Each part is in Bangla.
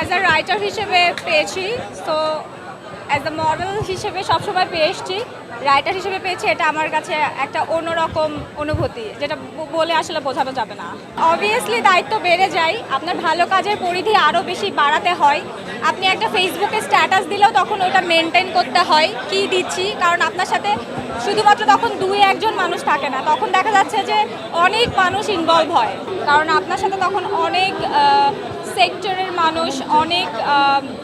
অ্যাজ আ রাইটার হিসেবে পেয়েছি। সো অ্যাজ আ মডেল হিসেবে সবসময় পেয়ে এসেছি, রাইটার হিসেবে পেয়েছি। এটা আমার কাছে একটা অন্যরকম অনুভূতি, যেটা বলে আসলে বোঝানো যাবে না। অবভিয়াসলি দায়িত্ব বেড়ে যায়, আপনার ভালো কাজের পরিধি আরও বেশি বাড়াতে হয়। আপনি একটা ফেসবুকে স্ট্যাটাস দিলেও তখন ওটা মেনটেন করতে হয় কি দিচ্ছি, কারণ আপনার সাথে শুধুমাত্র তখন 2-1 মানুষ থাকে না, তখন দেখা যাচ্ছে যে অনেক মানুষ ইনভলভ হয়, কারণ আপনার সাথে তখন অনেক সেক্টরের মানুষ, অনেক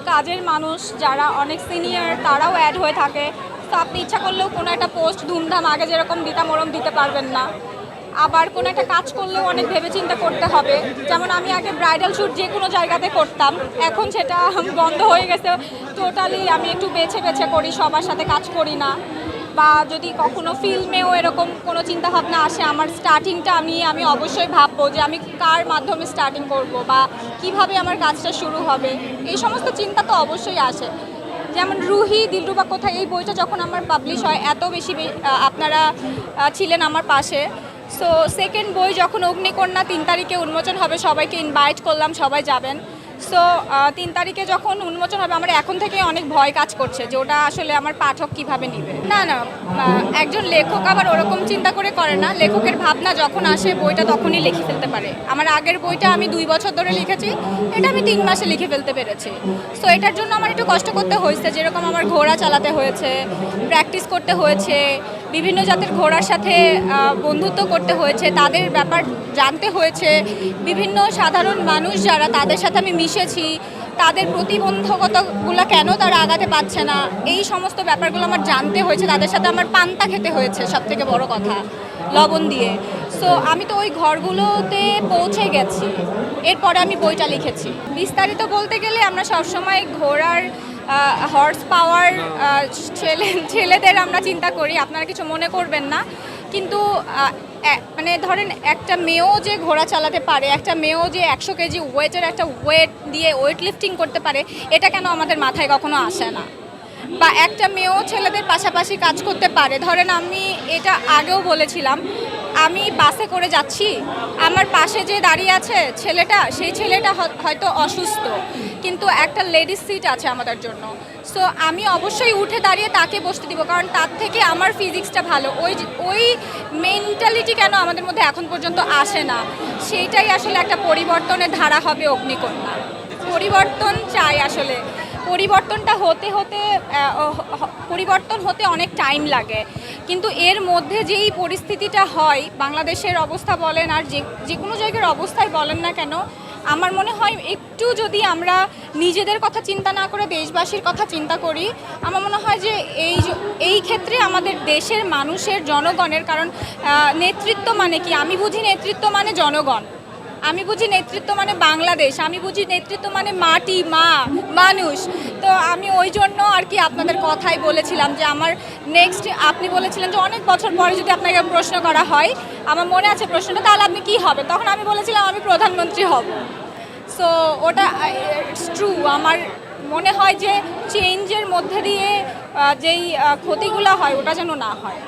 কাজের মানুষ যারা অনেক সিনিয়র তারাও অ্যাড হয়ে থাকে। তো আপনি ইচ্ছা করলেও কোনো একটা পোস্ট ধুমধাম আগে যেরকম দিতাম ওরম দিতে পারবেন না। আবার কোনো একটা কাজ করলেও অনেক ভেবেচিন্তে করতে হবে। যেমন আমি আগে ব্রাইডাল শ্যুট যে কোনো জায়গাতে করতাম, এখন সেটা বন্ধ হয়ে গেছে টোটালি। আমি একটু বেছে বেছে করি, সবার সাথে কাজ করি না। বা যদি কখনো ফিল্মেও এরকম কোনো চিন্তাভাবনা আসে, আমার স্টার্টিংটা আমি অবশ্যই ভাববো যে আমি কার মাধ্যমে স্টার্টিং করব বা কিভাবে আমার কাজটা শুরু হবে। এই সমস্ত চিন্তা তো অবশ্যই আসে। যেমন রুহি দিলরুবা কোথায়, এই বইটা যখন আমার পাবলিশ হয় এত বেশি আপনারা ছিলেন আমার পাশে। সো সেকেন্ড বই যখন অগ্নিকন্যা 3 তারিখে উন্মোচন হবে, সবাইকে ইনভাইট করলাম, সবাই যাবেন। সো 3 তারিখে যখন উন্মোচন হবে আমার এখন থেকে অনেক ভয় কাজ করছে যে ওটা আসলে আমার পাঠক কিভাবে নেবে। না না, একজন লেখক আবার ওরকম চিন্তা করে না। লেখকের ভাবনা যখন আসে বইটা তখনই লিখে ফেলতে পারে। আমার আগের বইটা আমি 2 বছর ধরে লিখেছি, এটা আমি 3 মাসে লিখে ফেলতে পেরেছি। সো এটার জন্য আমার একটু কষ্ট করতে হয়েছে, যেরকম আমার ঘোড়া চালাতে হয়েছে, প্র্যাকটিস করতে হয়েছে, বিভিন্ন জাতের ঘোড়ার সাথে বন্ধুত্ব করতে হয়েছে, তাদের ব্যাপার জানতে হয়েছে, বিভিন্ন সাধারণ মানুষ যারা তাদের সাথে আমি মিশেছি, তাদের প্রতিবন্ধকতাগুলো কেন তারা আগাতে পারছে না, এই সমস্ত ব্যাপারগুলো আমার জানতে হয়েছে। তাদের সাথে আমার পান্তা খেতে হয়েছে, সবথেকে বড় কথা, লবণ দিয়ে। সো আমি তো ওই ঘরগুলোতে পৌঁছে গেছি, এরপরে আমি বইটা লিখেছি। বিস্তারিত বলতে গেলে আমরা সবসময় ঘোড়ার হর্স পাওয়ার ছেলেদের আমরা চিন্তা করি, আপনারা কিছু মনে করবেন না। কিন্তু মানে ধরেন একটা মেয়েও যে ঘোড়া চালাতে পারে, একটা মেয়েও যে 100 কেজি ওয়েটের একটা ওয়েট দিয়ে ওয়েট লিফটিং করতে পারে, এটা কেন আমাদের মাথায় কখনো আসে না। বা একটা মেয়েও ছেলেদের পাশাপাশি কাজ করতে পারে। ধরেন আমি এটা আগেও বলেছিলাম, আমি বাসে করে যাচ্ছি, আমার পাশে যে দাঁড়িয়ে আছে ছেলেটা, সেই ছেলেটা হয়তো অসুস্থ, কিন্তু একটা লেডিস সিট আছে আমাদের জন্য। সো আমি অবশ্যই উঠে দাঁড়িয়ে তাকে বসতে দিব, কারণ তার থেকে আমার ফিজিক্সটা ভালো। ওই মেন্টালিটি কেন আমাদের মধ্যে এখন পর্যন্ত আসে না, সেইটাই আসলে একটা পরিবর্তনের ধারা হবে অগ্নিকন্যা। পরিবর্তন চাই আসলে। পরিবর্তন হতে অনেক টাইম লাগে, কিন্তু এর মধ্যে যেই পরিস্থিতিটা হয়, বাংলাদেশের অবস্থা বলেন আর যে কোনো জায়গার অবস্থায় বলেন না কেন, আমার মনে হয় একটু যদি আমরা নিজেদের কথা চিন্তা না করে দেশবাসীর কথা চিন্তা করি, আমার মনে হয় যে এই ক্ষেত্রে আমাদের দেশের মানুষের, জনগণের, কারণ নেতৃত্ব মানে কি, আমি বুঝি নেতৃত্ব মানে জনগণ, আমি বুঝি নেতৃত্ব মানে বাংলাদেশ, আমি বুঝি নেতৃত্ব মানে মাটি, মানুষ। তো আমি ওই জন্য আর কি আপনাদের কথাই বলেছিলাম যে আমার নেক্সট, আপনি বলেছিলেন যে অনেক বছর পরে যদি আপনাকে প্রশ্ন করা হয়, আমার মনে আছে প্রশ্নটা, তাহলে আপনি কি হবে, তখন আমি বলেছিলাম আমি প্রধানমন্ত্রী হব। সো ওটা ইটস ট্রু। আমার মনে হয় যে চেঞ্জের মধ্যে দিয়ে যেই ক্ষতিগুলো হয় ওটা যেন না হয়।